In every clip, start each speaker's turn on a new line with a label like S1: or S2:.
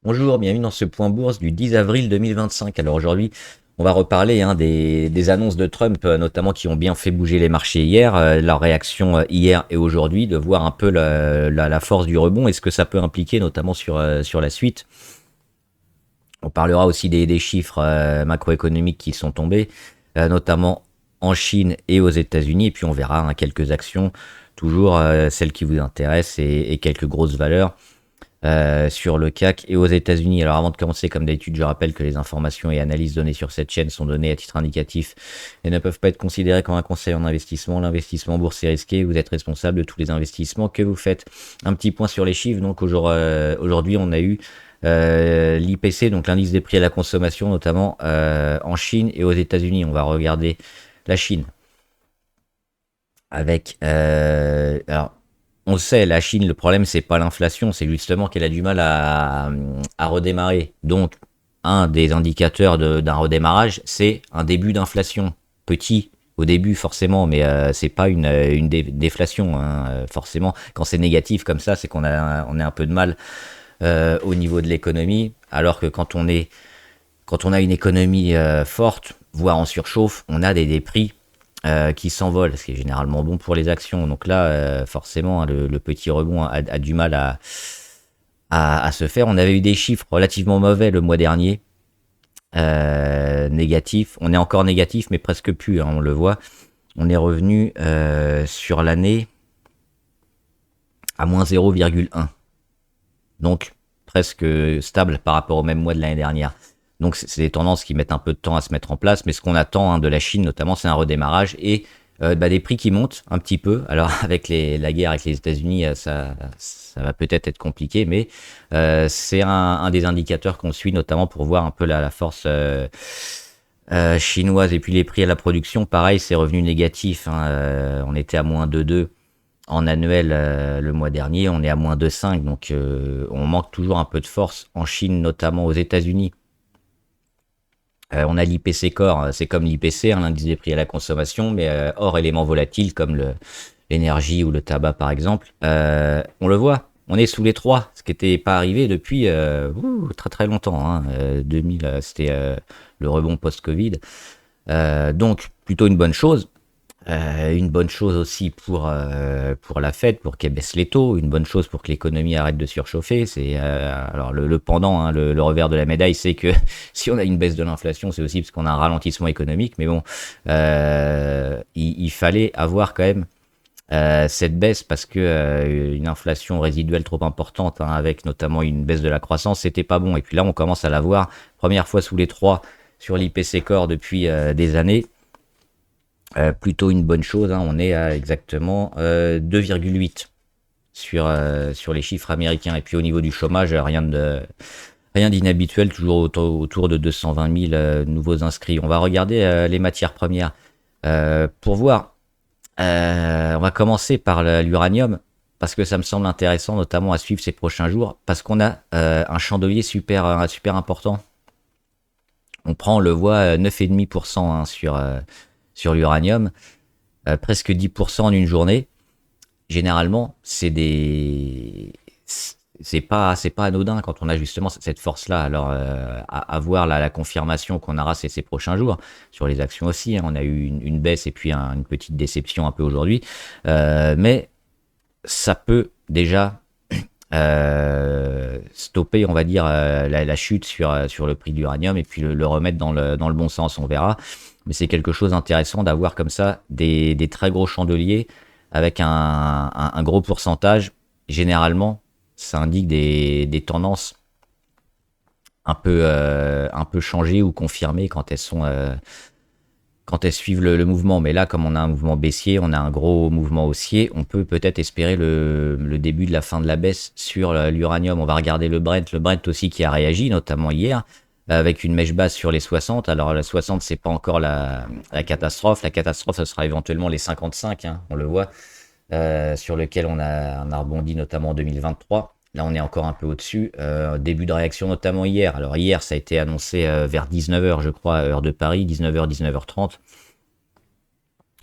S1: Bonjour, bienvenue dans ce point bourse du 10 avril 2025. Alors aujourd'hui, on va reparler des annonces de Trump, notamment qui ont bien fait bouger les marchés hier, leur réaction hier et aujourd'hui, de voir un peu la force du rebond et ce que ça peut impliquer, notamment sur la suite. On parlera aussi des chiffres macroéconomiques qui sont tombés, notamment en Chine et aux États-Unis, et puis on verra quelques actions, toujours celles qui vous intéressent et quelques grosses valeurs sur le CAC et aux États-Unis. Alors avant de commencer, comme d'habitude, je rappelle que les informations et analyses données sur cette chaîne sont données à titre indicatif et ne peuvent pas être considérées comme un conseil en investissement. L'investissement en bourse est risqué, vous êtes responsable de tous les investissements que vous faites. Un petit point sur les chiffres, donc aujourd'hui on a eu l'IPC, donc l'indice des prix à la consommation, notamment en Chine et aux États-Unis. On va regarder la Chine avec alors on le sait, la Chine, le problème, c'est pas l'inflation, c'est justement qu'elle a du mal à redémarrer. Donc, un des indicateurs d'un redémarrage, c'est un début d'inflation. Petit au début, forcément, mais c'est pas une déflation, hein, forcément. Quand c'est négatif comme ça, c'est on a un peu de mal au niveau de l'économie. Alors que quand on a une économie forte, voire en surchauffe, on a des prix qui s'envolent, ce qui est généralement bon pour les actions. Donc là, forcément, le petit rebond a du mal à se faire. On avait eu des chiffres relativement mauvais le mois dernier, négatifs. On est encore négatif, mais presque plus, hein, on le voit. On est revenu sur l'année à moins 0,1. Donc presque stable par rapport au même mois de l'année dernière. Donc c'est des tendances qui mettent un peu de temps à se mettre en place, mais ce qu'on attend de la Chine notamment, c'est un redémarrage et des prix qui montent un petit peu. Alors avec la guerre avec les États-Unis, ça va peut-être être compliqué, mais c'est un des indicateurs qu'on suit notamment pour voir un peu la force chinoise. Et puis les prix à la production, pareil, c'est revenu négatif, hein. On était à moins 2,2 en annuel le mois dernier, on est à moins 2,5, donc on manque toujours un peu de force en Chine, notamment aux États-Unis. On a l'IPC Core, c'est comme l'IPC, hein, l'indice des prix à la consommation, mais hors éléments volatiles comme l'énergie ou le tabac par exemple. On le voit, on est sous les 3, ce qui n'était pas arrivé depuis très très longtemps, hein. 2000, c'était le rebond post-Covid. Donc plutôt une bonne chose. Une bonne chose aussi pour la Fed, pour qu'elle baisse les taux, une bonne chose pour que l'économie arrête de surchauffer. C'est alors le pendant, hein, le revers de la médaille, c'est que si on a une baisse de l'inflation, c'est aussi parce qu'on a un ralentissement économique. Mais bon, il fallait avoir quand même cette baisse parce que une inflation résiduelle trop importante, hein, avec notamment une baisse de la croissance, c'était pas bon. Et puis là, on commence à la voir, première fois sous les 3 sur l'IPC Core depuis des années. Plutôt une bonne chose, hein. On est à exactement 2,8 sur les chiffres américains. Et puis au niveau du chômage, rien d'inhabituel, toujours autour de 220 000 nouveaux inscrits. On va regarder les matières premières pour voir. On va commencer par l'uranium parce que ça me semble intéressant, notamment à suivre ces prochains jours, parce qu'on a un chandelier super important. On le voit 9,5%, hein, sur l'uranium, presque 10% en une journée. Généralement, c'est pas anodin quand on a justement cette force-là. Alors, à voir la confirmation qu'on aura ces prochains jours sur les actions aussi, hein. On a eu une baisse et puis une petite déception un peu aujourd'hui, mais ça peut déjà stopper, on va dire, la chute sur le prix de l'uranium et puis le remettre dans le bon sens, on verra. Mais c'est quelque chose d'intéressant d'avoir comme ça des très gros chandeliers avec un gros pourcentage. Généralement, ça indique des tendances un peu changées ou confirmées quand elles suivent le mouvement. Mais là, comme on a un mouvement baissier, on a un gros mouvement haussier, on peut peut-être espérer le début de la fin de la baisse sur l'uranium. On va regarder le Brent aussi qui a réagi, notamment hier, avec une mèche basse sur les 60. Alors la 60, c'est pas encore la catastrophe. La catastrophe, ce sera éventuellement les 55, hein, on le voit, sur lequel on a rebondi notamment en 2023. Là, on est encore un peu au-dessus. Début de réaction notamment hier. Alors hier, ça a été annoncé vers 19h, je crois, heure de Paris, 19h, 19h30.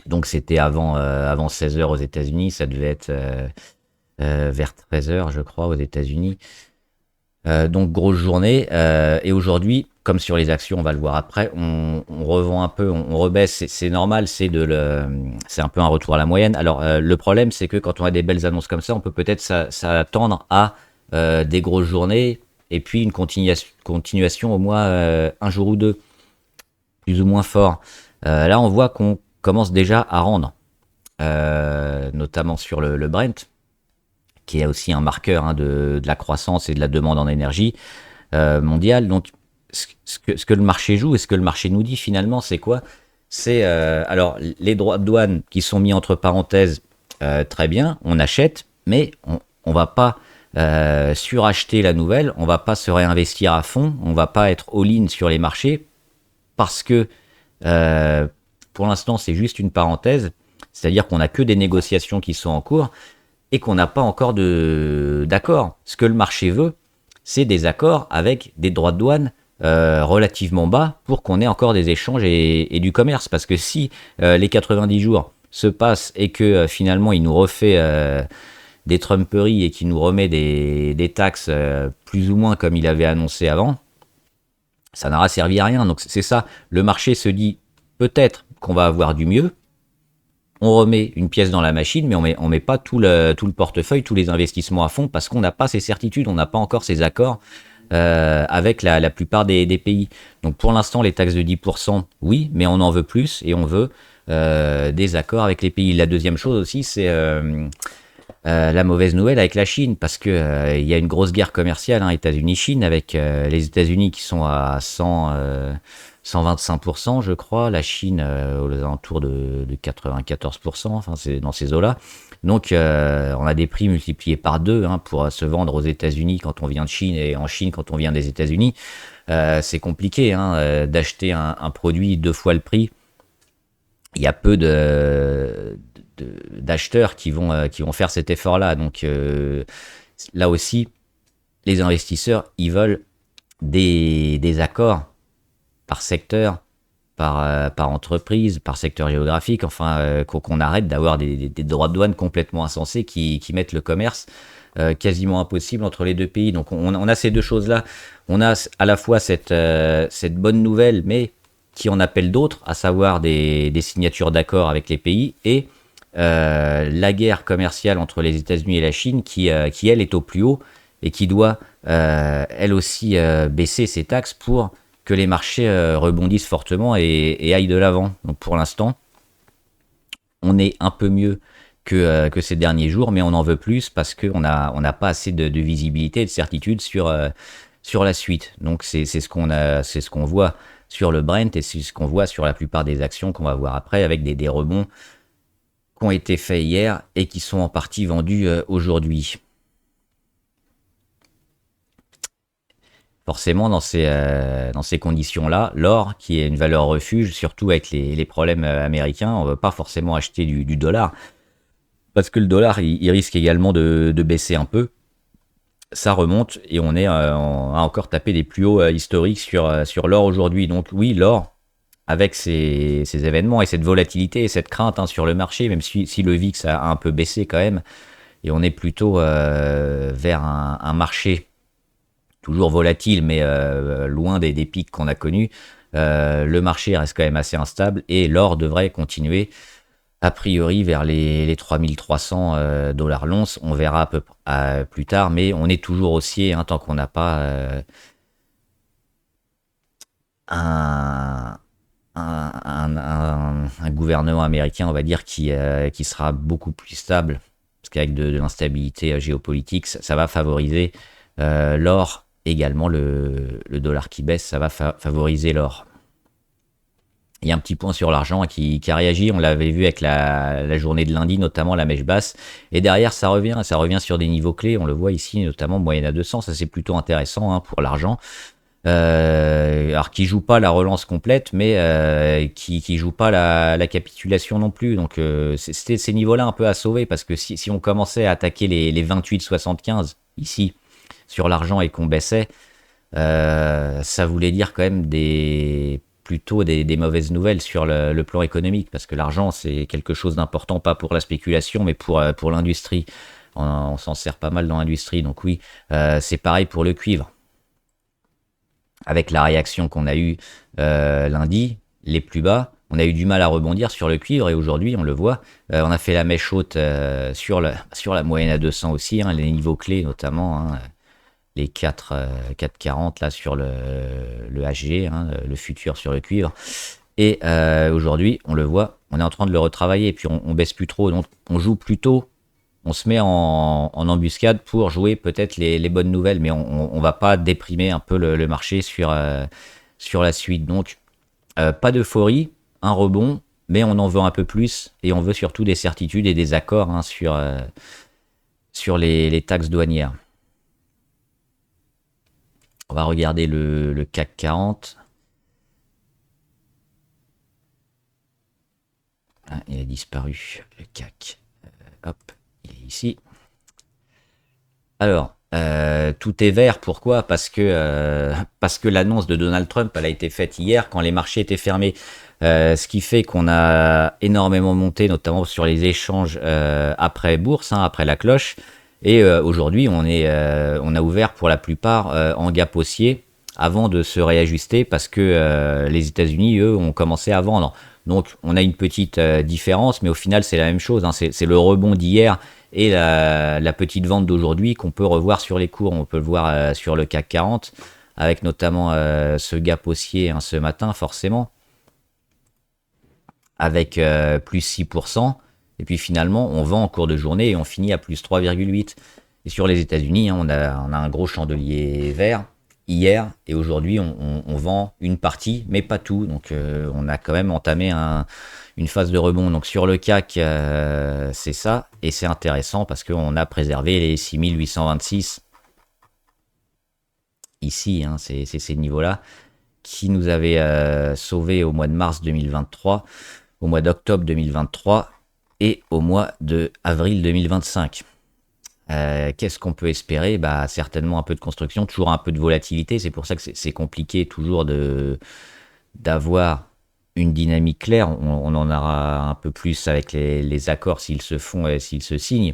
S1: Donc c'était avant 16h aux États-Unis. Ça devait être vers 13h, je crois, aux États-Unis. Donc grosse journée. Et aujourd'hui, comme sur les actions, on va le voir après, on revend un peu, on rebaisse. C'est normal, c'est un peu un retour à la moyenne. Alors le problème, c'est que quand on a des belles annonces comme ça, on peut peut-être s'attendre à des grosses journées et puis une continuation au moins un jour ou deux, plus ou moins fort. Là, on voit qu'on commence déjà à rendre, notamment sur le Brent, qui est aussi un marqueur hein, de la croissance et de la demande en énergie mondiale. Donc, ce que le marché joue et ce que le marché nous dit finalement, c'est quoi? C'est alors les droits de douane qui sont mis entre parenthèses, très bien, on achète, mais on va pas suracheter la nouvelle, on va pas se réinvestir à fond, on va pas être all-in sur les marchés parce que euh, pour l'instant c'est juste une parenthèse, c'est-à-dire qu'on n'a que des négociations qui sont en cours et qu'on n'a pas encore d'accord. Ce que le marché veut, c'est des accords avec des droits de douane relativement bas pour qu'on ait encore des échanges et du commerce. Parce que si les 90 jours se passent et que finalement il nous refait des trumperies et qu'il nous remet des taxes plus ou moins comme il avait annoncé avant, ça n'aura servi à rien. Donc c'est ça, le marché se dit peut-être qu'on va avoir du mieux, on remet une pièce dans la machine, mais on met pas tout le portefeuille, tous les investissements à fond, parce qu'on n'a pas ces certitudes, on n'a pas encore ces accords avec la plupart des pays. Donc pour l'instant, les taxes de 10%, oui, mais on en veut plus et on veut des accords avec les pays. La deuxième chose aussi, c'est la mauvaise nouvelle avec la Chine, parce que il y a une grosse guerre commerciale, hein, États-Unis-Chine, avec les États-Unis qui sont à 125%, je crois, la Chine aux alentours de 94%, enfin c'est dans ces eaux-là. Donc on a des prix multipliés par deux hein, pour se vendre aux États-Unis quand on vient de Chine et en Chine quand on vient des États-Unis. C'est compliqué hein, d'acheter un produit deux fois le prix. Il y a peu d'acheteurs qui vont faire cet effort-là. Donc là aussi, les investisseurs, ils veulent des accords par secteur, par entreprise, par secteur géographique, enfin qu'on arrête d'avoir des droits de douane complètement insensés qui mettent le commerce quasiment impossible entre les deux pays. Donc on a ces deux choses-là. On a à la fois cette bonne nouvelle, mais qui en appelle d'autres, à savoir des signatures d'accords avec les pays, et la guerre commerciale entre les États-Unis et la Chine qui elle, est au plus haut et qui doit, elle aussi, baisser ses taxes pour que les marchés rebondissent fortement et aillent de l'avant. Donc pour l'instant, on est un peu mieux que ces derniers jours, mais on en veut plus parce qu'on n'a pas assez de visibilité et de certitude sur la suite. Donc c'est ce qu'on voit sur le Brent et c'est ce qu'on voit sur la plupart des actions qu'on va voir après avec des rebonds qui ont été faits hier et qui sont en partie vendus aujourd'hui. Forcément, dans ces conditions-là, l'or, qui est une valeur refuge, surtout avec les problèmes américains, on ne veut pas forcément acheter du dollar, parce que le dollar, il risque également de baisser un peu. Ça remonte et on a encore tapé des plus hauts historiques sur l'or aujourd'hui. Donc oui, l'or, avec ces événements et cette volatilité et cette crainte hein, sur le marché, même si le VIX a un peu baissé quand même, et on est plutôt vers un marché toujours volatile, mais loin des pics qu'on a connus, le marché reste quand même assez instable et l'or devrait continuer a priori vers les 3300 dollars l'once. On verra plus tard, mais on est toujours haussier hein, tant qu'on n'a pas un, un gouvernement américain, on va dire, qui sera beaucoup plus stable, parce qu'avec de l'instabilité géopolitique, ça va favoriser l'or également, le dollar qui baisse, ça va favoriser l'or. Il y a un petit point sur l'argent qui a réagi, on l'avait vu avec la journée de lundi, notamment la mèche basse, et derrière ça revient sur des niveaux clés, on le voit ici, notamment moyenne à 200, ça c'est plutôt intéressant hein, pour l'argent. Alors qui joue pas la relance complète, mais qui joue pas la capitulation non plus. Donc c'était ces niveaux-là un peu à sauver, parce que si on commençait à attaquer les 28,75 ici sur l'argent et qu'on baissait, ça voulait dire quand même plutôt des mauvaises nouvelles sur le plan économique, parce que l'argent c'est quelque chose d'important, pas pour la spéculation, mais pour l'industrie. On s'en sert pas mal dans l'industrie, donc oui, c'est pareil pour le cuivre. avec la réaction qu'on a eue lundi, les plus bas, on a eu du mal à rebondir sur le cuivre et aujourd'hui, on le voit, on a fait la mèche haute sur la moyenne à 200 aussi, hein, les niveaux clés notamment, hein, les 4,40 là sur le HG, hein, le futur sur le cuivre. Et aujourd'hui, on le voit, on est en train de le retravailler, et puis on baisse plus trop, donc on joue plutôt, on se met en embuscade pour jouer peut-être les bonnes nouvelles, mais on va pas déprimer un peu le marché sur la suite. Donc, pas d'euphorie, un rebond, mais on en veut un peu plus, et on veut surtout des certitudes et des accords, hein, sur les taxes douanières. On va regarder le CAC 40. Ah, il a disparu, le CAC. Hop, il est ici. Alors, tout est vert. Pourquoi? Parce que l'annonce de Donald Trump, elle a été faite hier quand les marchés étaient fermés. Ce qui fait qu'on a énormément monté, notamment sur les échanges après bourse, hein, après la cloche. Et aujourd'hui, on a ouvert pour la plupart en gap haussier avant de se réajuster parce que les États-Unis, eux, ont commencé à vendre. Donc, on a une petite différence, mais au final, c'est la même chose, hein. C'est le rebond d'hier et la petite vente d'aujourd'hui qu'on peut revoir sur les cours. On peut le voir sur le CAC 40, avec notamment ce gap haussier, hein, ce matin, forcément, avec plus 6%. Et puis finalement, on vend en cours de journée et on finit à plus 3,8. Et sur les États-Unis, hein, on a un gros chandelier vert hier et aujourd'hui, on vend une partie, mais pas tout. Donc, on a quand même entamé une phase de rebond. Donc, sur le CAC, c'est ça. Et c'est intéressant parce qu'on a préservé les 6826 ici. Hein, c'est ces niveaux-là qui nous avaient sauvés au mois de mars 2023, au mois d'octobre 2023 et au mois de avril 2025. Qu'est-ce qu'on peut espérer? Bah, certainement un peu de construction, toujours un peu de volatilité. C'est pour ça que c'est compliqué toujours d'avoir une dynamique claire. On en aura un peu plus avec les accords s'ils se font et s'ils se signent.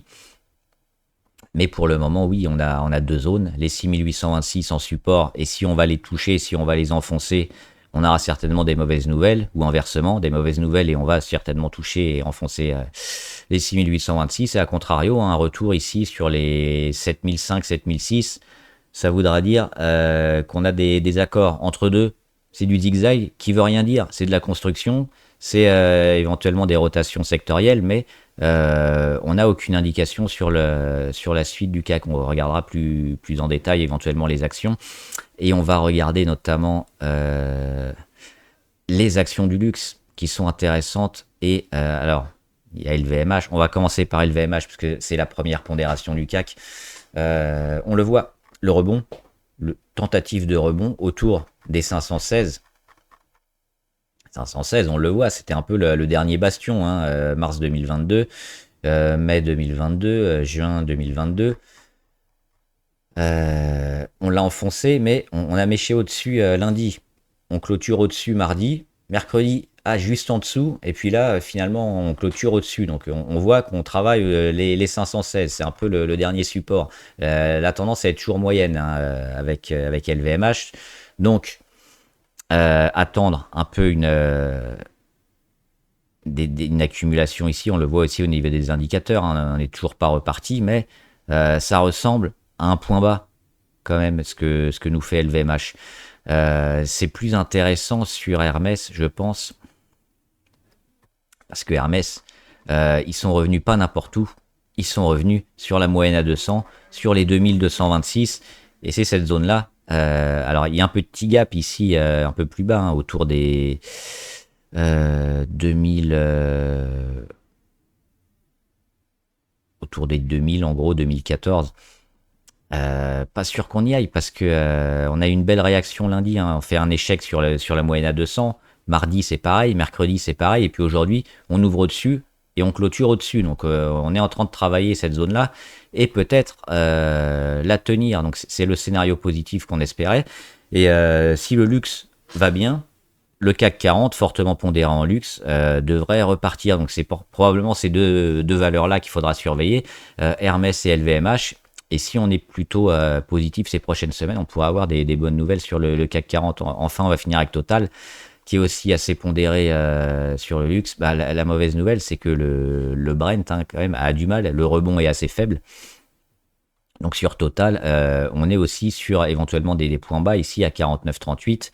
S1: Mais pour le moment, oui, on a deux zones, les 6826 en support, et si on va les toucher, si on va les enfoncer, on aura certainement des mauvaises nouvelles, ou inversement, des mauvaises nouvelles, et on va certainement toucher et enfoncer les 6826, et à contrario, un retour ici sur les 7005, 7006, ça voudra dire qu'on a des accords entre deux. C'est du zigzag qui veut rien dire, c'est de la construction, c'est éventuellement des rotations sectorielles, mais on n'a aucune indication sur la suite du CAC. On regardera plus en détail éventuellement les actions. Et on va regarder notamment les actions du luxe qui sont intéressantes. Et alors, il y a LVMH. On va commencer par LVMH parce que c'est la première pondération du CAC. On le voit, le rebond, le tentative de rebond autour des 516. 516, on le voit, c'était un peu le dernier bastion, hein, mars 2022, mai 2022, juin 2022. On l'a enfoncé, mais on a méché au-dessus lundi. On clôture au-dessus mardi, mercredi, juste en dessous, et puis là, finalement, on clôture au-dessus. Donc, on voit qu'on travaille les 516, c'est un peu le dernier support. La tendance est toujours moyenne, hein, avec LVMH. Donc, attendre un peu une accumulation ici, on le voit aussi au niveau des indicateurs, hein, on n'est toujours pas reparti, mais ça ressemble à un point bas quand même, ce que nous fait LVMH. C'est plus intéressant sur Hermès, je pense, parce que Hermès, ils sont revenus pas n'importe où, ils sont revenus sur la moyenne à 200, sur les 2226, et c'est cette zone-là. Alors, il y a un petit gap ici, un peu plus bas, hein, autour des 2000, autour des 2000, en gros, 2014. Pas sûr qu'on y aille parce que on a eu une belle réaction lundi, hein. On fait un échec sur la moyenne à 200. Mardi, c'est pareil. Mercredi, c'est pareil. Et puis aujourd'hui, on ouvre au-dessus et on clôture au-dessus. Donc, on est en train de travailler cette zone-là et peut-être la tenir. Donc, c'est le scénario positif qu'on espérait. Et si le luxe va bien, le CAC 40, fortement pondéré en luxe, devrait repartir. Donc, c'est probablement ces deux valeurs-là qu'il faudra surveiller, Hermès et LVMH. Et si on est plutôt positif ces prochaines semaines, on pourra avoir des bonnes nouvelles sur le CAC 40. Enfin, on va finir avec Total, qui est aussi assez pondéré sur le luxe. Bah, la mauvaise nouvelle, c'est que le Brent, hein, quand même, a du mal. Le rebond est assez faible. Donc sur Total, on est aussi sur éventuellement des points bas ici à 49,38.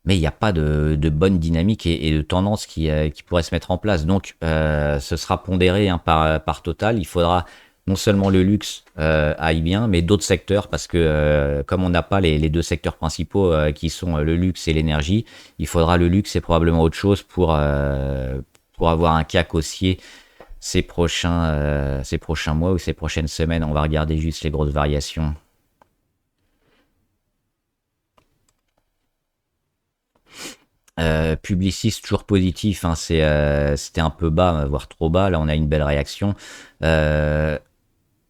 S1: Mais il n'y a pas de bonne dynamique et de tendance qui pourrait se mettre en place. Donc, ce sera pondéré, hein, par Total. Il faudra non seulement le luxe aille bien, mais d'autres secteurs, parce que comme on n'a pas les deux secteurs principaux qui sont le luxe et l'énergie, il faudra le luxe et probablement autre chose pour avoir un CAC haussier ces prochains mois ou ces prochaines semaines. On va regarder juste les grosses variations. Publicis toujours positif, hein, c'était un peu bas, voire trop bas. Là, on a une belle réaction. Euh,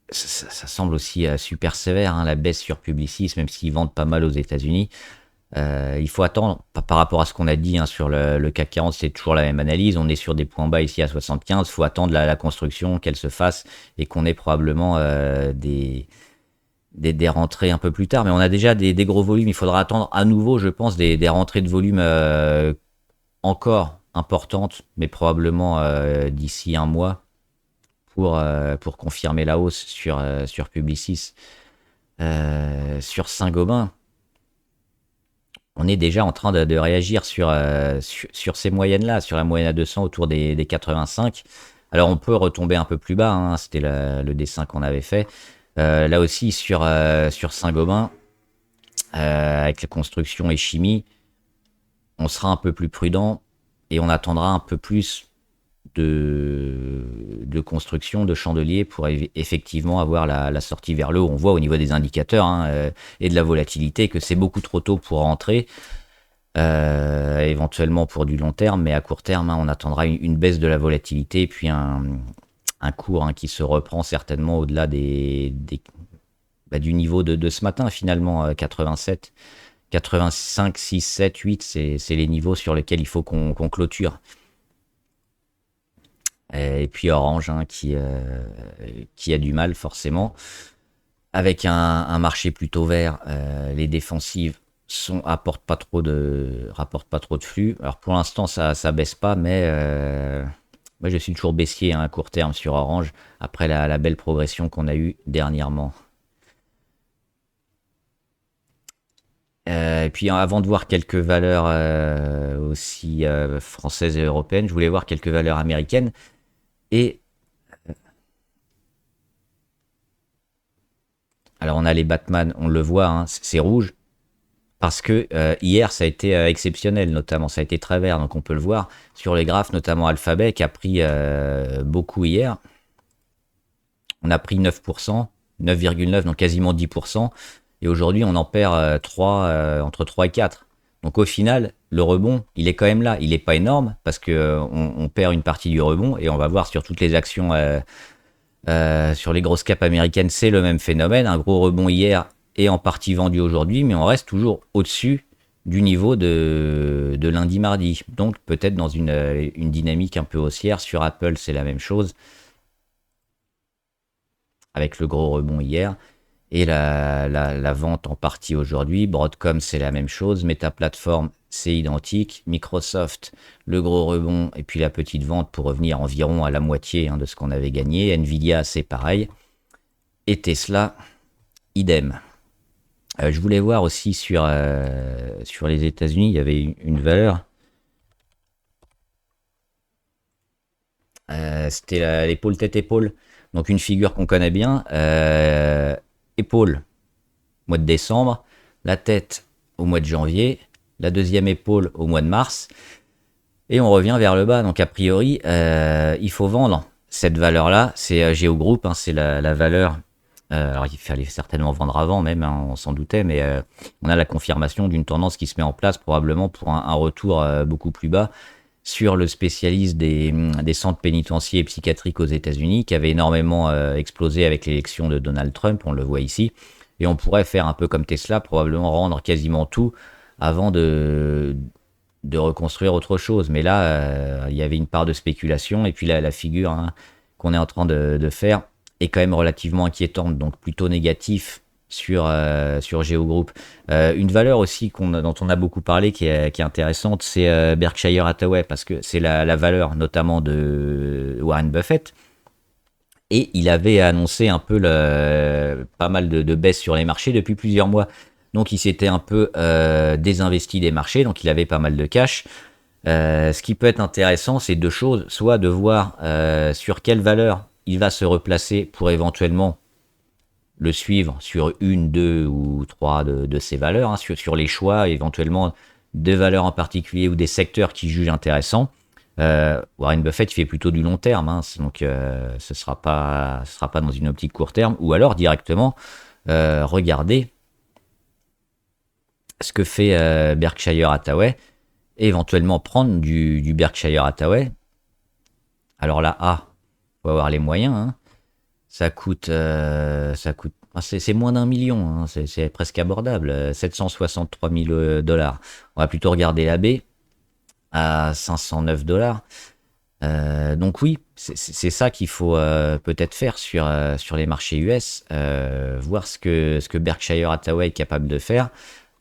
S1: ça semble aussi super sévère, hein, la baisse sur Publicis, même s'ils vendent pas mal aux États-Unis. Il faut attendre, par rapport à ce qu'on a dit, hein, sur le CAC 40, c'est toujours la même analyse. On est sur des points bas ici à 75. Il faut attendre la construction, qu'elle se fasse et qu'on ait probablement des rentrées un peu plus tard, mais on a déjà des gros volumes. Il faudra attendre à nouveau, je pense, des rentrées de volume encore importantes, mais probablement d'ici un mois pour confirmer la hausse sur Publicis. Sur Saint-Gobain, on est déjà en train de réagir sur ces moyennes-là, sur la moyenne à 200 autour des 85. Alors on peut retomber un peu plus bas, hein, c'était le dessin qu'on avait fait. Là aussi sur Saint-Gobain, avec la construction et chimie, on sera un peu plus prudent et on attendra un peu plus de construction, de chandeliers pour effectivement avoir la sortie vers le haut. On voit au niveau des indicateurs, hein, et de la volatilité que c'est beaucoup trop tôt pour rentrer, éventuellement pour du long terme, mais à court terme, hein, on attendra une baisse de la volatilité et puis un cours, hein, qui se reprend certainement au-delà du niveau de ce matin, finalement, 87, 85, 6, 7, 8, c'est les niveaux sur lesquels il faut qu'on clôture. Et puis Orange, hein, qui a du mal forcément. Avec un marché plutôt vert, les défensives rapportent pas trop de flux. Alors pour l'instant, ça baisse pas, mais moi je suis toujours baissier, hein, à court terme sur Orange, après la belle progression qu'on a eue dernièrement. Et puis avant de voir quelques valeurs aussi françaises et européennes, je voulais voir quelques valeurs américaines. Et alors on a les Batman, on le voit, hein, c'est rouge, parce que hier ça a été exceptionnel, notamment ça a été très vert, donc on peut le voir sur les graphes, notamment Alphabet qui a pris beaucoup hier. On a pris 9%, 9,9, donc quasiment 10%, et aujourd'hui on en perd entre 3 et 4. Donc au final, le rebond, il est quand même là. Il n'est pas énorme parce que on perd une partie du rebond, et on va voir sur toutes les actions, sur les grosses caps américaines, c'est le même phénomène. Un gros rebond hier et en partie vendu aujourd'hui, mais on reste toujours au-dessus du niveau de lundi-mardi. Donc peut-être dans une dynamique un peu haussière. Sur Apple, c'est la même chose, avec le gros rebond hier. Et la vente en partie aujourd'hui. Broadcom, c'est la même chose. Meta Platform, c'est identique. Microsoft, le gros rebond et puis la petite vente pour revenir environ à la moitié, hein, de ce qu'on avait gagné. Nvidia, c'est pareil. Et Tesla, idem. Je voulais voir aussi sur les États-Unis, il y avait une valeur. C'était l'épaule tête-épaule. Donc une figure qu'on connaît bien. Épaule, mois de décembre, la tête au mois de janvier, la deuxième épaule au mois de mars, et on revient vers le bas. Donc a priori, il faut vendre cette valeur-là. C'est Géo Group, hein, c'est la valeur. Alors il fallait certainement vendre avant même, hein, on s'en doutait, mais on a la confirmation d'une tendance qui se met en place probablement pour un retour beaucoup plus bas sur le spécialiste des centres pénitentiaires et psychiatriques aux États-Unis, qui avait énormément explosé avec l'élection de Donald Trump, on le voit ici. Et on pourrait faire un peu comme Tesla, probablement rendre quasiment tout avant de reconstruire autre chose. Mais là, il y avait une part de spéculation, et puis là, la figure, hein, qu'on est en train de faire, est quand même relativement inquiétante, donc plutôt négatif sur Geo Group. Une valeur aussi dont on a beaucoup parlé, qui est intéressante, c'est Berkshire Hathaway, parce que c'est la valeur notamment de Warren Buffett. Et il avait annoncé un peu pas mal de baisse sur les marchés depuis plusieurs mois. Donc il s'était un peu désinvesti des marchés, donc il avait pas mal de cash. Ce qui peut être intéressant, c'est deux choses. Soit de voir sur quelle valeur il va se replacer pour éventuellement le suivre sur une, deux ou trois de ces valeurs, hein, sur les choix éventuellement de valeurs en particulier ou des secteurs qu'il juge intéressants. Warren Buffett il fait plutôt du long terme, hein, donc ce sera pas dans une optique court terme, ou alors directement regarder ce que fait Berkshire Hathaway et éventuellement prendre du Berkshire Hathaway. Alors là, faut avoir les moyens, hein. C'est moins d'un million, hein, c'est presque abordable, 763 000 dollars. On va plutôt regarder la B à 509 dollars. Donc oui, c'est ça qu'il faut peut-être faire sur les marchés US, voir ce que Berkshire Hathaway est capable de faire.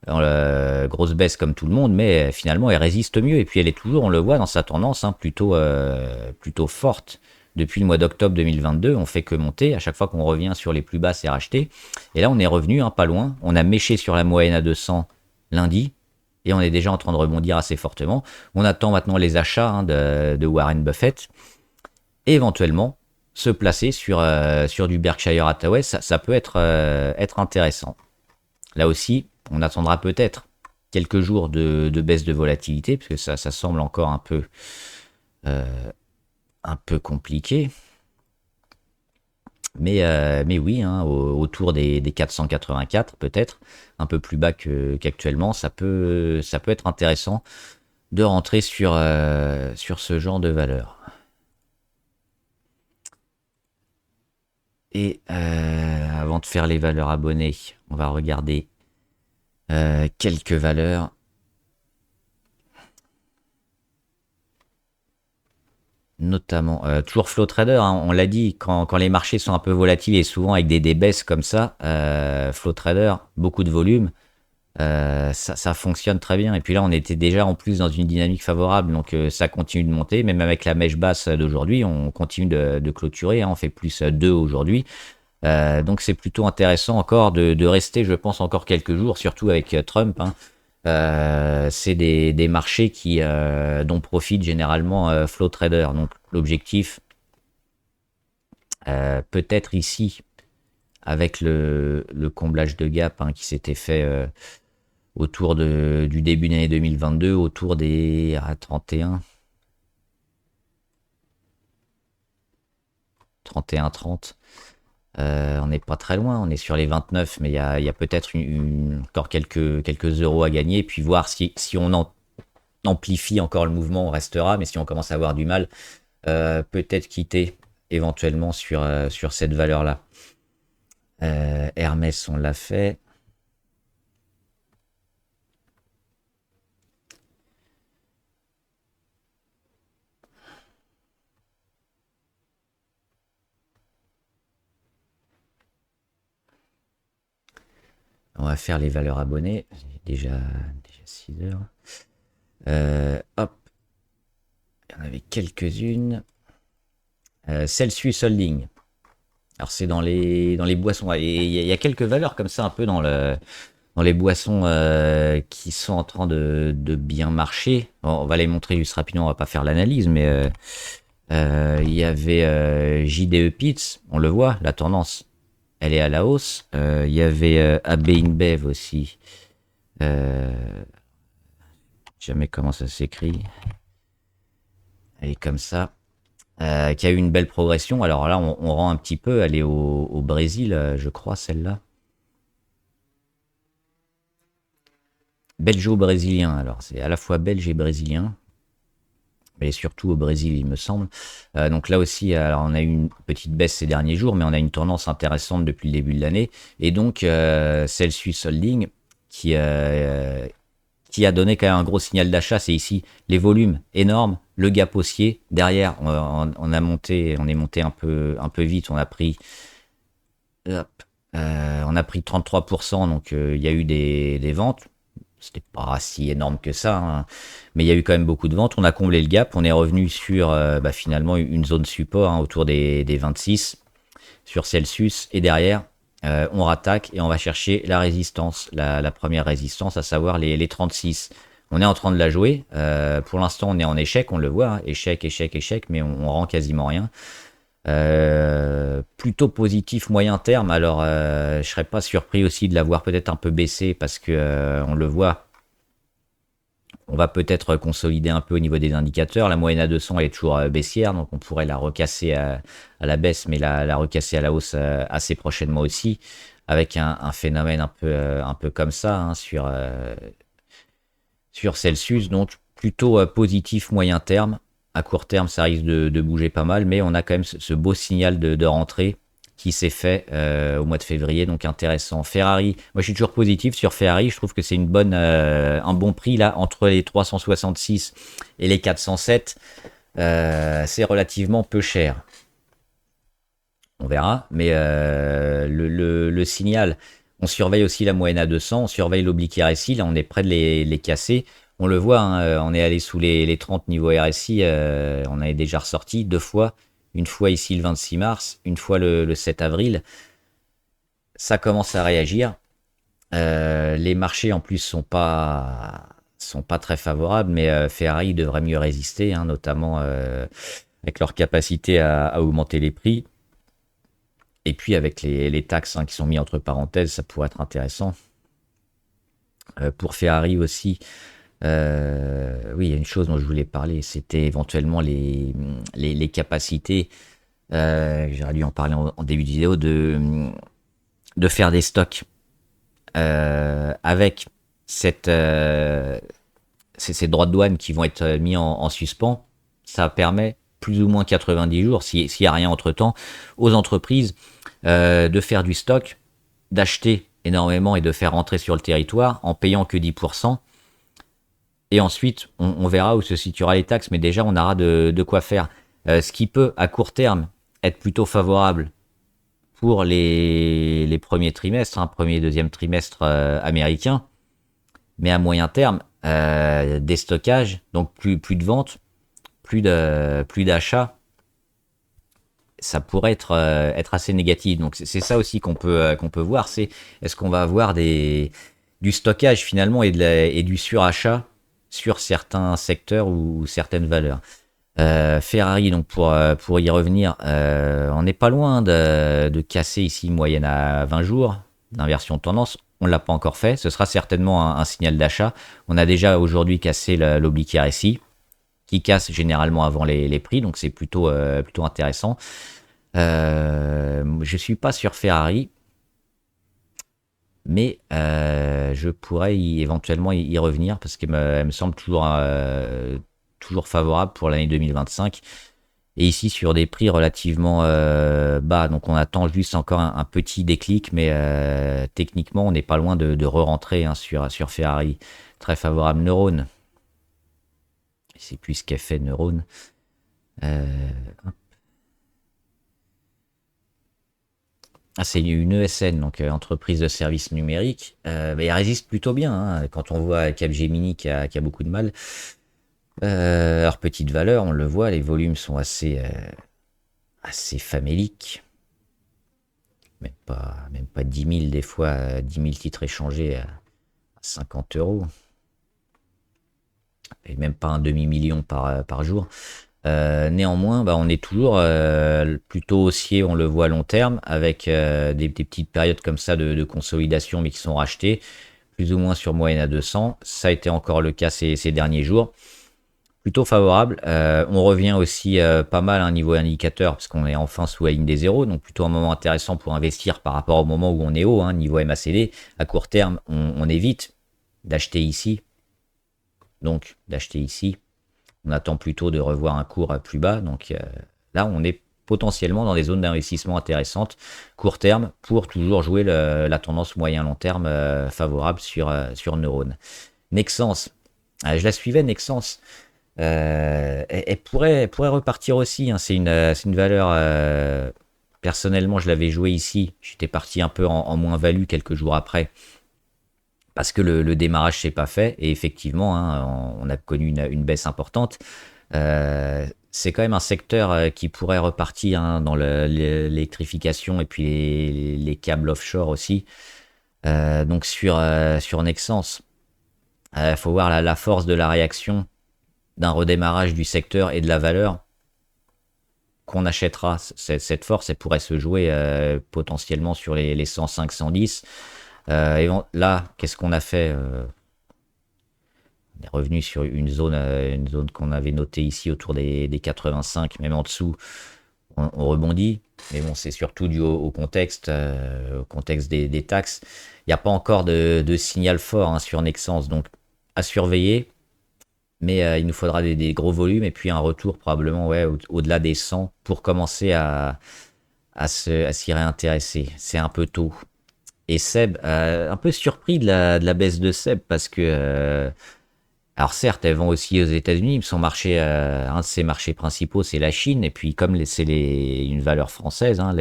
S1: Grosse baisse comme tout le monde, mais finalement elle résiste mieux. Et puis elle est toujours, on le voit dans sa tendance, hein, plutôt forte. Depuis le mois d'octobre 2022, on fait que monter. À chaque fois qu'on revient sur les plus bas, c'est racheté. Et là, on est revenu, hein, pas loin. On a méché sur la moyenne à 200 lundi. Et on est déjà en train de rebondir assez fortement. On attend maintenant les achats, hein, de Warren Buffett. Et éventuellement, se placer sur du Berkshire Hathaway, ça peut être intéressant. Là aussi, on attendra peut-être quelques jours de baisse de volatilité, parce que ça semble encore un peu compliqué. Mais oui, hein, autour des 484 peut-être, un peu plus bas qu'actuellement, ça peut être intéressant de rentrer sur ce genre de valeur. Et avant de faire les valeurs abonnées, on va regarder quelques valeurs. Notamment, toujours Flow Trader, hein, on l'a dit, quand les marchés sont un peu volatiles et souvent avec des baisses comme ça, Flow Trader, beaucoup de volume, ça fonctionne très bien. Et puis là, on était déjà en plus dans une dynamique favorable, donc ça continue de monter. Même avec la mèche basse d'aujourd'hui, on continue de clôturer, hein, on fait plus 2 aujourd'hui. Donc c'est plutôt intéressant encore de rester, je pense, encore quelques jours, surtout avec Trump, hein. C'est des marchés dont profitent généralement Flow Trader. Donc l'objectif, peut-être ici, avec le comblage de gap, hein, qui s'était fait autour du début d'année 2022, autour des 31-30. On n'est pas très loin, on est sur les 29, mais il y a peut-être encore quelques euros à gagner, et puis voir si on amplifie encore le mouvement, on restera, mais si on commence à avoir du mal, peut-être quitter éventuellement sur cette valeur-là. Hermès, on l'a fait. On va faire les valeurs abonnées. Déjà 6 heures. Hop. Il y en avait quelques-unes. Celsius Holding. Alors c'est dans les boissons. Il y a quelques valeurs comme ça un peu dans les boissons qui sont en train de bien marcher. Bon, on va les montrer juste rapidement, on va pas faire l'analyse, mais il y avait JDE Peet's, on le voit, la tendance, elle est à la hausse. Il y avait AB InBev aussi. Jamais comment ça s'écrit. Elle est comme ça. Qui a eu une belle progression. Alors là, on rend un petit peu. Elle est au Brésil, je crois, celle-là. Belgeo-brésilien. Alors, c'est à la fois belge et brésilien. Mais surtout au Brésil, il me semble. Donc là aussi, alors on a eu une petite baisse ces derniers jours, mais on a une tendance intéressante depuis le début de l'année. Et donc, Celsius Holding, qui qui a donné quand même un gros signal d'achat, c'est ici les volumes énormes, le gap haussier. Derrière, on est monté un peu vite, hop, on a pris 33%, donc il y a eu des ventes. C'était pas si énorme que ça, hein, mais il y a eu quand même beaucoup de ventes. On a comblé le gap, on est revenu sur finalement une zone support hein, autour des 26 sur Celsius, et derrière, on rattaque et on va chercher la résistance, la première résistance, à savoir les 36. On est en train de la jouer. Pour l'instant, on est en échec, on le voit. Hein, échec, échec, échec, mais on rend quasiment rien. Plutôt positif moyen terme. Alors, je serais pas surpris aussi de l'avoir peut-être un peu baissé parce que on le voit. On va peut-être consolider un peu au niveau des indicateurs. La moyenne à 200 elle est toujours baissière, donc on pourrait la recasser à la baisse, mais la recasser à la hausse assez prochainement aussi, avec un phénomène un peu comme ça hein, sur Celsius. Donc plutôt positif moyen terme. À court terme, ça risque de bouger pas mal, mais on a quand même ce beau signal de rentrée qui s'est fait au mois de février, donc intéressant. Ferrari, moi je suis toujours positif sur Ferrari, je trouve que c'est un bon prix là, entre les 366 et les 407, c'est relativement peu cher. On verra, mais le signal, on surveille aussi la moyenne à 200, on surveille l'oblique RSI, là on est près de les casser. On le voit, hein, on est allé sous les 30 niveaux RSI, on est déjà ressorti 2 fois. Une fois ici le 26 mars, une fois le 7 avril. Ça commence à réagir. Les marchés en plus sont pas très favorables, mais Ferrari devrait mieux résister, hein, notamment avec leur capacité à augmenter les prix. Et puis avec les taxes hein, qui sont mis entre parenthèses, ça pourrait être intéressant. Pour Ferrari aussi, oui, il y a une chose dont je voulais parler, c'était éventuellement les capacités, j'aurais dû en parler en début de vidéo, de faire des stocks avec ces droits de douane qui vont être mis en suspens. Ça permet plus ou moins 90 jours, s'il n'y a rien entre-temps, aux entreprises de faire du stock, d'acheter énormément et de faire rentrer sur le territoire en payant que 10%. Et ensuite, on verra où se situera les taxes, mais déjà, on aura de quoi faire. Ce qui peut, à court terme, être plutôt favorable pour les premiers trimestres, hein, premier et deuxième trimestre américain, mais à moyen terme, des stockages, donc plus de ventes, plus d'achats, ça pourrait être assez négatif. Donc c'est ça aussi qu'on peut voir, c'est est-ce qu'on va avoir du stockage finalement et du surachat sur certains secteurs ou certaines valeurs. Ferrari, donc pour y revenir, on n'est pas loin de casser ici une moyenne à 20 jours d'inversion de tendance. On ne l'a pas encore fait. Ce sera certainement un signal d'achat. On a déjà aujourd'hui cassé l'oblique RSI qui casse généralement avant les prix, donc c'est plutôt intéressant. Je suis pas sur Ferrari, mais je pourrais éventuellement y revenir parce qu'elle me semble toujours favorable pour l'année 2025. Et ici sur des prix relativement bas, donc on attend juste encore un petit déclic, mais techniquement on n'est pas loin de re-rentrer hein, sur Ferrari. Très favorable. Neurone, c'est plus ce qu'elle fait Neurone. C'est une ESN, donc entreprise de services numériques. Mais elle résiste plutôt bien. Hein, quand on voit Capgemini qui a beaucoup de mal. Alors petite valeur, on le voit, les volumes sont assez faméliques. Même pas 10 000 des fois, 10 000 titres échangés à 50 €. Et même pas un demi-million par jour. Néanmoins, on est toujours plutôt haussier, on le voit à long terme, avec des petites périodes comme ça de consolidation, mais qui sont rachetées, plus ou moins sur moyenne à 200. Ça a été encore le cas ces derniers jours. Plutôt favorable. On revient aussi pas mal à un niveau indicateur, parce qu'on est enfin sous la ligne des zéros, donc plutôt un moment intéressant pour investir par rapport au moment où on est haut, hein, niveau MACD. À court terme, on évite d'acheter ici. Donc, d'acheter ici. On attend plutôt de revoir un cours plus bas. Donc là, on est potentiellement dans des zones d'investissement intéressantes, court terme, pour toujours jouer la tendance moyen-long terme favorable sur Neurone. Nexence. Je la suivais, Nexence. Elle pourrait repartir aussi, hein. C'est une valeur. Personnellement, je l'avais joué ici. J'étais parti un peu en moins-value quelques jours après. Parce que le démarrage s'est pas fait. Et effectivement, hein, on a connu une baisse importante. C'est quand même un secteur qui pourrait repartir, hein, dans l'électrification et puis les câbles offshore aussi. Donc sur Nexence, il faut voir la force de la réaction d'un redémarrage du secteur et de la valeur qu'on achètera. Cette force, elle pourrait se jouer potentiellement sur les 105, 110. Là, qu'est-ce qu'on a fait? On est revenu sur une zone qu'on avait notée ici autour des 85, même en dessous, on rebondit. Mais bon, c'est surtout dû au contexte des taxes. Il n'y a pas encore de signal fort, hein, sur Nexence, donc à surveiller. Mais il nous faudra des gros volumes et puis un retour probablement, ouais, au-delà des 100 pour commencer à s'y réintéresser. C'est un peu tôt. Et Seb, un peu surpris de la baisse de Seb parce que, alors certes, elle vend aussi aux États-Unis, mais son marché, un de ses marchés principaux, c'est la Chine. Et puis comme une valeur française, hein,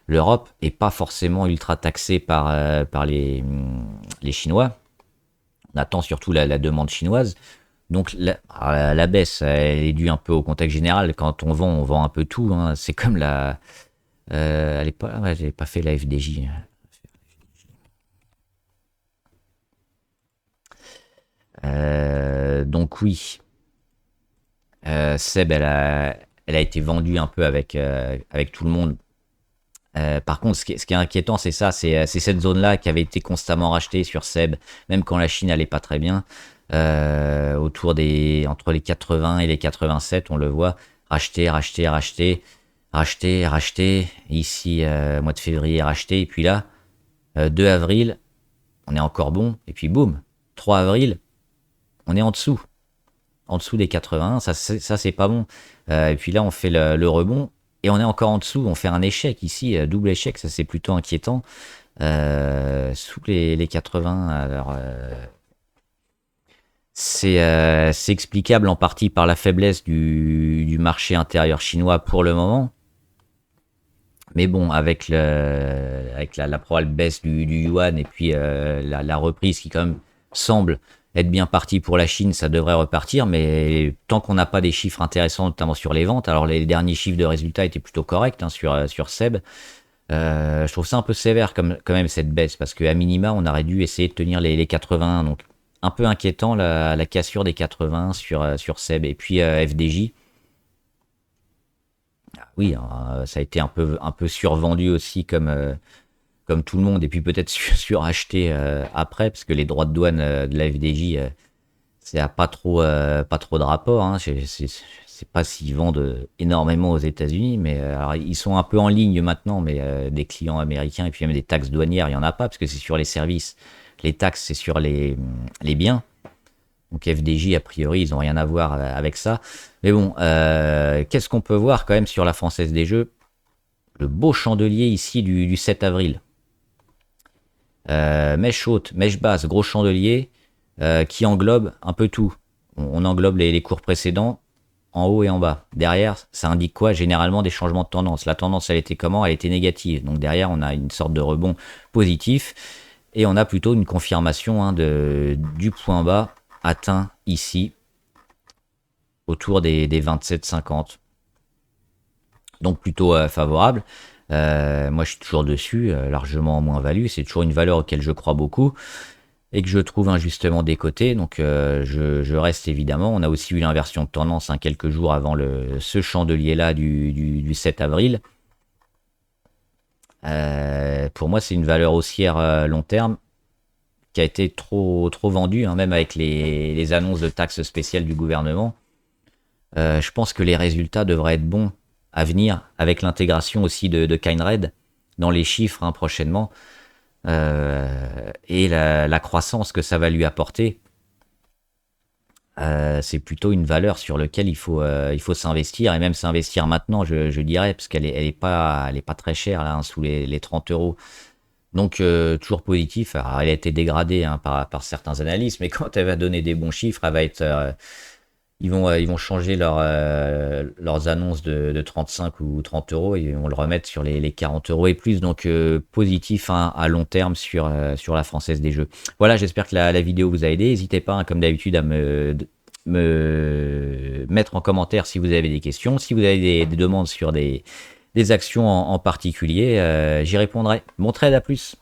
S1: l'Europe est pas forcément ultra taxée par les Chinois. On attend surtout la demande chinoise. Donc la baisse, elle est due un peu au contexte général. Quand on vend un peu tout, hein. C'est comme elle est pas, ouais, j'ai pas fait la FDJ. Donc oui, Seb, elle a été vendue un peu avec tout le monde. Par contre, ce qui est inquiétant, c'est ça, c'est cette zone-là qui avait été constamment rachetée sur Seb, même quand la Chine allait pas très bien. Entre les 80 et les 87, on le voit, racheter, racheter, racheter, racheter, racheter. Ici, mois de février, racheter. Et puis là, 2 avril, on est encore bon. Et puis boum, 3 avril, on est en dessous des 80. Ça c'est pas bon. Et puis là, on fait le rebond. Et on est encore en dessous, on fait un échec ici, double échec, ça c'est plutôt inquiétant. Sous les 80, alors c'est explicable en partie par la faiblesse du marché intérieur chinois pour le moment. Mais bon, avec la probable baisse du yuan et puis la reprise qui quand même semble être bien partie pour la Chine, ça devrait repartir. Mais tant qu'on n'a pas des chiffres intéressants, notamment sur les ventes, alors les derniers chiffres de résultats étaient plutôt corrects, hein, sur Seb. Je trouve ça un peu sévère quand même cette baisse parce qu'à minima on aurait dû essayer de tenir les 81, donc un peu inquiétant la cassure des 80 sur Seb. Et puis FDJ, oui, hein, ça a été un peu survendu aussi comme tout le monde, et puis peut-être suracheté après, parce que les droits de douane de la FDJ, c'est pas trop de rapport, hein. C'est pas s'ils vendent énormément aux États-Unis, mais alors, ils sont un peu en ligne maintenant, mais des clients américains et puis même des taxes douanières, il y en a pas, parce que c'est sur les services. Les taxes, c'est sur les biens. Donc FDJ, a priori, ils ont rien à voir avec ça. Mais bon, qu'est-ce qu'on peut voir quand même sur la Française des Jeux? Le beau chandelier ici du 7 avril. Mèche haute, mèche basse, gros chandelier qui englobe un peu tout. On englobe les cours précédents en haut et en bas. Derrière, ça indique quoi? Généralement des changements de tendance. La tendance, elle était comment? Elle était négative. Donc derrière, on a une sorte de rebond positif et on a plutôt une confirmation, hein, du point bas atteint ici autour des 27,50. Donc plutôt favorable. Moi, je suis toujours dessus, largement en moins-value. C'est toujours une valeur auquel je crois beaucoup et que je trouve injustement décotée. Donc, je reste évidemment. On a aussi eu l'inversion de tendance, hein, quelques jours avant ce chandelier-là du 7 avril. Pour moi, c'est une valeur haussière long terme qui a été trop vendue, hein, même avec les annonces de taxes spéciales du gouvernement. Je pense que les résultats devraient être bons à venir, avec l'intégration aussi de Kindred dans les chiffres, hein, prochainement, et la croissance que ça va lui apporter. C'est plutôt une valeur sur laquelle il faut s'investir, et même s'investir maintenant, je dirais, parce qu'elle est pas très chère là, hein, sous les 30 euros. Donc toujours positif. Alors, elle a été dégradée hein, par certains analystes, mais quand elle va donner des bons chiffres, elle va être, ils vont changer leurs annonces de 35 ou 30 euros et ils vont le remettre sur les 40 euros et plus. Donc positif hein, à long terme sur la Française des Jeux. Voilà, j'espère que la vidéo vous a aidé. N'hésitez pas, hein, comme d'habitude, à me mettre en commentaire si vous avez des questions. Si vous avez des demandes sur des actions en particulier, j'y répondrai. Bon trade, à plus.